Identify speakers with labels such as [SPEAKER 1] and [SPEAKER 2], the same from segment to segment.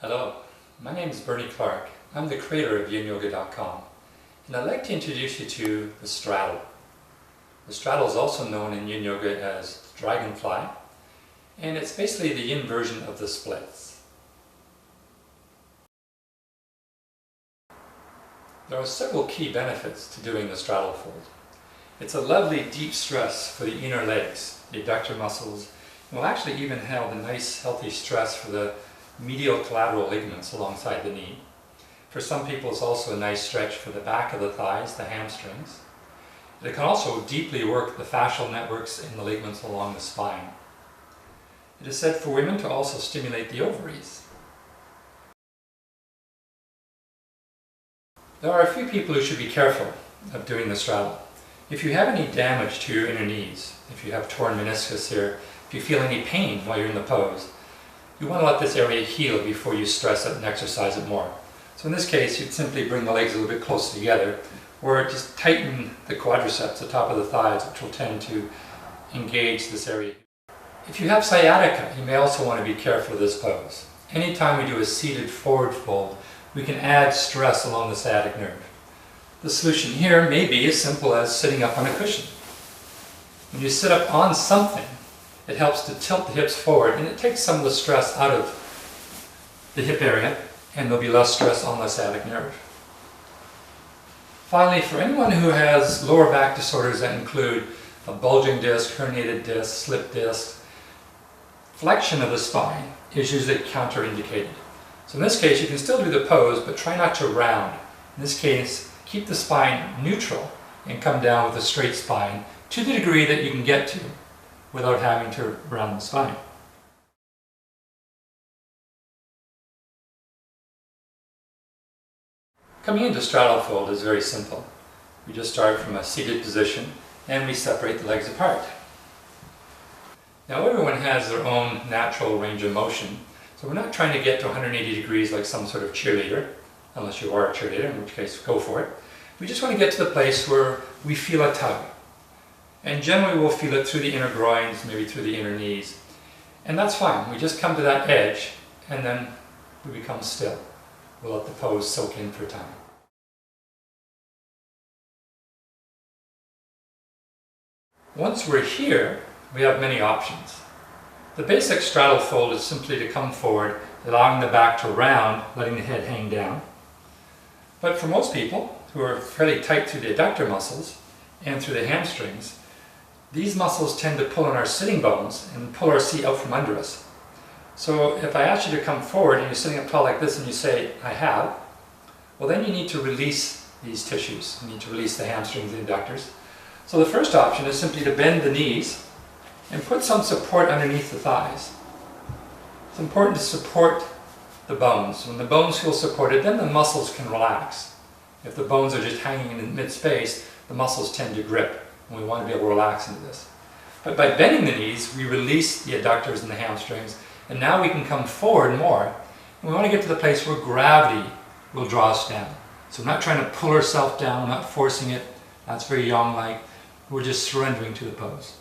[SPEAKER 1] Hello, my name is Bernie Clark. I'm the creator of yinyoga.com, and I'd like to introduce you to the straddle. The straddle is also known in yin yoga as dragonfly, and it's basically the yin version of the splits. There are several key benefits to doing the straddle fold. It's a lovely deep stress for the inner legs, the adductor muscles, and will actually even have a nice healthy stress for the medial collateral ligaments alongside the knee. For some people it's also a nice stretch for the back of the thighs, the hamstrings. It can also deeply work the fascial networks and the ligaments along the spine. It is said for women to also stimulate the ovaries. There are a few people who should be careful of doing the straddle. If you have any damage to your inner knees, if you have torn meniscus here, if you feel any pain while you're in the pose, you want to let this area heal before you stress it and exercise it more. So in this case, you'd simply bring the legs a little bit closer together, or just tighten the quadriceps, the top of the thighs, which will tend to engage this area. If you have sciatica, you may also want to be careful of this pose. Anytime we do a seated forward fold, we can add stress along the sciatic nerve. The solution here may be as simple as sitting up on a cushion. When you sit up on something, it helps to tilt the hips forward, and it takes some of the stress out of the hip area, and there'll be less stress on the sciatic nerve. Finally, for anyone who has lower back disorders that include a bulging disc, herniated disc, slip disc, flexion of the spine is usually counterindicated. So in this case, you can still do the pose, but try not to round. In this case, keep the spine neutral and come down with a straight spine to the degree that you can get to without having to round the spine. Coming into straddle fold is very simple. We just start from a seated position and we separate the legs apart. Now everyone has their own natural range of motion, so we're not trying to get to 180 degrees like some sort of cheerleader, unless you are a cheerleader, in which case go for it. We just want to get to the place where we feel a tug. And generally we'll feel it through the inner groins, maybe through the inner knees. And that's fine. We just come to that edge and then we become still. We'll let the pose soak in for time. Once we're here, we have many options. The basic straddle fold is simply to come forward, allowing the back to round, letting the head hang down. But for most people who are fairly tight through the adductor muscles and through the hamstrings, these muscles tend to pull on our sitting bones and pull our seat out from under us. So if I ask you to come forward and you're sitting up tall like this and you say, I have, well then you need to release these tissues. You need to release the hamstrings and the adductors. So the first option is simply to bend the knees and put some support underneath the thighs. It's important to support the bones. When the bones feel supported, then the muscles can relax. If the bones are just hanging in mid-space, the muscles tend to grip. And we want to be able to relax into this. But by bending the knees, we release the adductors and the hamstrings, and now we can come forward more. And we want to get to the place where gravity will draw us down. So we're not trying to pull ourselves down, we're not forcing it. That's very yang-like. We're just surrendering to the pose.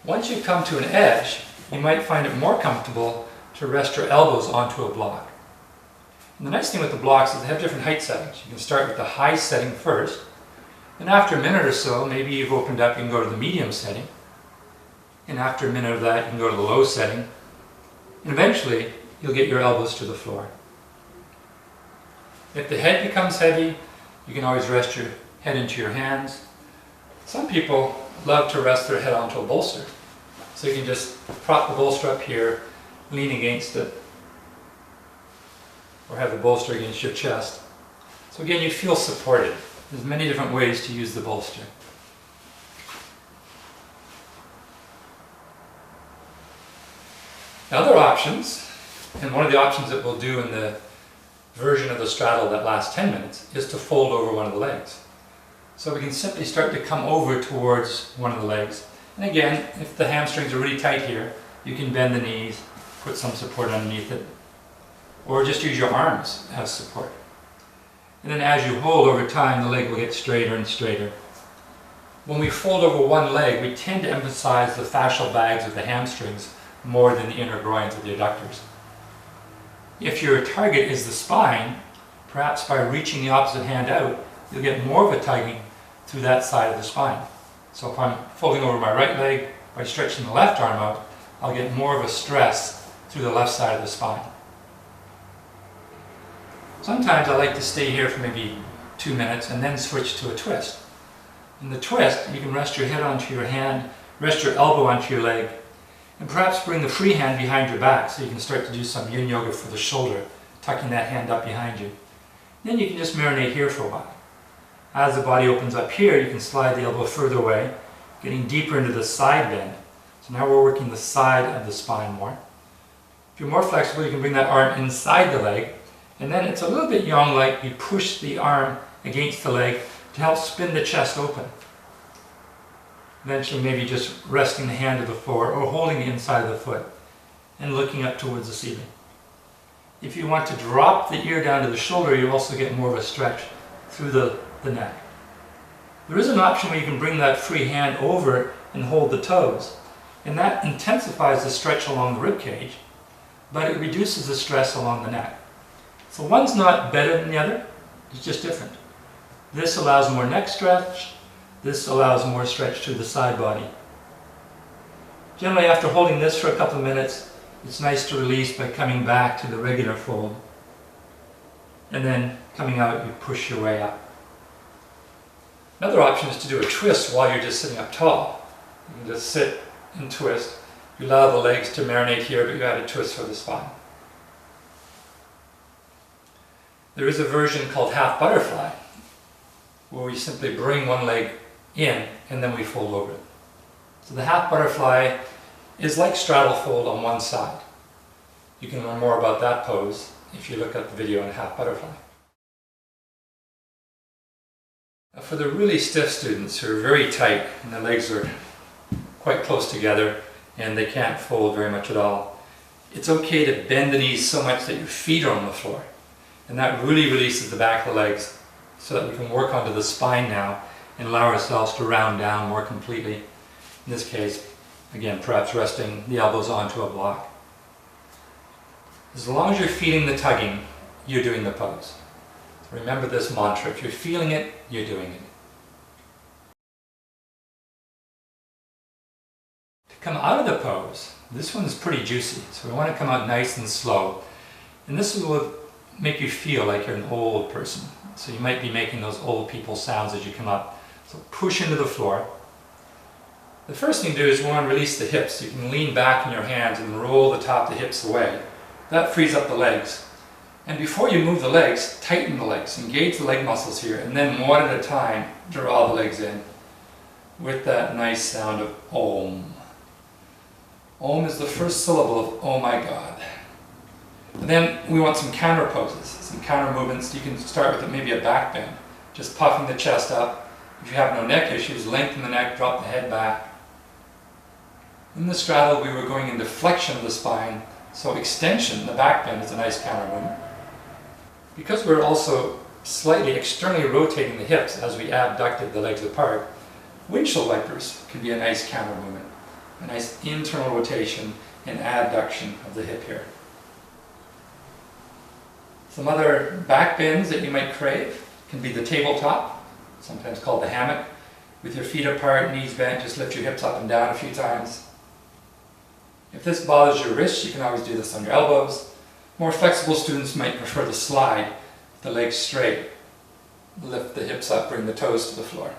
[SPEAKER 1] Once you come to an edge, you might find it more comfortable to rest your elbows onto a block. And the nice thing with the blocks is they have different height settings. You can start with the high setting first, and after a minute or so, maybe you've opened up, you can go to the medium setting. And after a minute of that, you can go to the low setting. And eventually, you'll get your elbows to the floor. If the head becomes heavy, you can always rest your head into your hands. Some people love to rest their head onto a bolster. So you can just prop the bolster up here, lean against it, or have the bolster against your chest. So again, you feel supported. There's many different ways to use the bolster. Now, other options, and one of the options that we'll do in the version of the straddle that lasts 10 minutes, is to fold over one of the legs. So we can simply start to come over towards one of the legs. And again, if the hamstrings are really tight here, you can bend the knees, put some support underneath it, or just use your arms as support. And then as you hold over time, the leg will get straighter and straighter. When we fold over one leg, we tend to emphasize the fascial bags of the hamstrings more than the inner groins of the adductors. If your target is the spine, perhaps by reaching the opposite hand out, you'll get more of a tugging through that side of the spine. So if I'm folding over my right leg, by stretching the left arm out, I'll get more of a stress through the left side of the spine. Sometimes I like to stay here for maybe 2 minutes and then switch to a twist. In the twist, you can rest your head onto your hand, rest your elbow onto your leg, and perhaps bring the free hand behind your back so you can start to do some yin yoga for the shoulder, tucking that hand up behind you. Then you can just marinate here for a while. As the body opens up here, you can slide the elbow further away, getting deeper into the side bend. So now we're working the side of the spine more. If you're more flexible, you can bring that arm inside the leg, and then it's a little bit yang-like. You push the arm against the leg to help spin the chest open. Eventually maybe just resting the hand to the floor or holding the inside of the foot and looking up towards the ceiling. If you want to drop the ear down to the shoulder, you also get more of a stretch through the neck. There is an option where you can bring that free hand over and hold the toes, and that intensifies the stretch along the rib cage, but it reduces the stress along the neck. So one's not better than the other, it's just different. This allows more neck stretch, this allows more stretch to the side body. Generally, after holding this for a couple of minutes, it's nice to release by coming back to the regular fold. And then coming out, you push your way up. Another option is to do a twist while you're just sitting up tall. You can just sit and twist. You allow the legs to marinate here, but you add a twist for the spine. There is a version called half butterfly, where we simply bring one leg in and then we fold over it. So the half butterfly is like straddle fold on one side. You can learn more about that pose if you look at the video on half butterfly. Now for the really stiff students who are very tight and their legs are quite close together and they can't fold very much at all, it's okay to bend the knees so much that your feet are on the floor. And that really releases the back of the legs so that we can work onto the spine now and allow ourselves to round down more completely. In this case, again, perhaps resting the elbows onto a block. As long as you're feeling the tugging, you're doing the pose. Remember this mantra: if you're feeling it, you're doing it. To come out of the pose, this one's pretty juicy, so we want to come out nice and slow. And this will make you feel like you're an old person. So you might be making those old people sounds as you come up. So push into the floor. The first thing to do is we want to release the hips. You can lean back in your hands and roll the top of the hips away. That frees up the legs. And before you move the legs, tighten the legs, engage the leg muscles here, and then one at a time, draw the legs in with that nice sound of Om. Om is the first syllable of Oh my God. And then we want some counter poses, some counter movements. You can start with maybe a back bend, just puffing the chest up. If you have no neck issues, lengthen the neck, drop the head back. In the straddle, we were going into flexion of the spine, so extension, the back bend, is a nice counter movement. Because we're also slightly externally rotating the hips as we abducted the legs apart, windshield wipers can be a nice counter movement, a nice internal rotation and abduction of the hip here. Some other back bends that you might crave can be the tabletop, sometimes called the hammock. With your feet apart, knees bent, just lift your hips up and down a few times. If this bothers your wrists, you can always do this on your elbows. More flexible students might prefer the slide, the legs straight. Lift the hips up, bring the toes to the floor.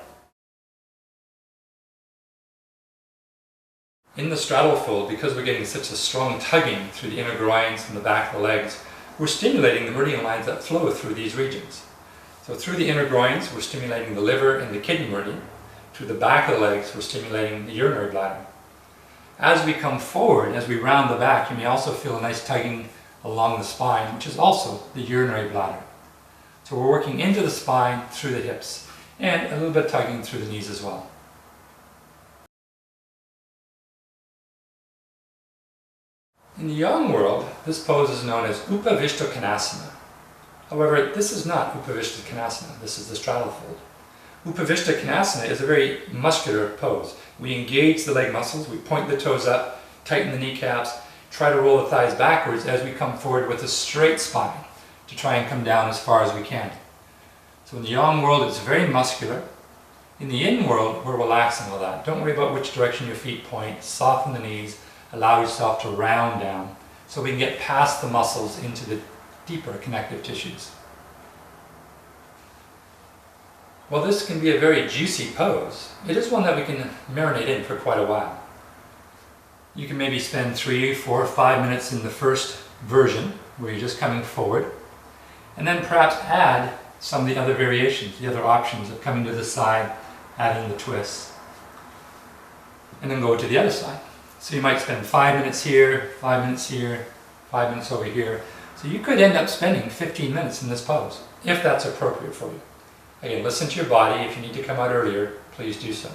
[SPEAKER 1] In the straddle fold, because we're getting such a strong tugging through the inner groins and the back of the legs, we're stimulating the meridian lines that flow through these regions. So through the inner groins, we're stimulating the liver and the kidney meridian. Through the back of the legs, we're stimulating the urinary bladder. As we come forward, as we round the back, you may also feel a nice tugging along the spine, which is also the urinary bladder. So we're working into the spine through the hips, and a little bit tugging through the knees as well. In the yang world, this pose is known as Upavishta Konasana. However, this is not Upavishta Konasana, this is the straddle fold. Upavishta Konasana is a very muscular pose. We engage the leg muscles, we point the toes up, tighten the kneecaps, try to roll the thighs backwards as we come forward with a straight spine to try and come down as far as we can. So in the yang world, it's very muscular. In the yin world, we're relaxing all that. Don't worry about which direction your feet point. Soften the knees. Allow yourself to round down so we can get past the muscles into the deeper connective tissues. While this can be a very juicy pose, it is one that we can marinate in for quite a while. You can maybe spend 3, 4, 5 minutes in the first version where you're just coming forward, and then perhaps add some of the other variations, the other options of coming to the side, adding the twists, and then go to the other side. So you might spend 5 minutes here, 5 minutes here, 5 minutes over here. So you could end up spending 15 minutes in this pose, if that's appropriate for you. Again, listen to your body. If you need to come out earlier, please do so.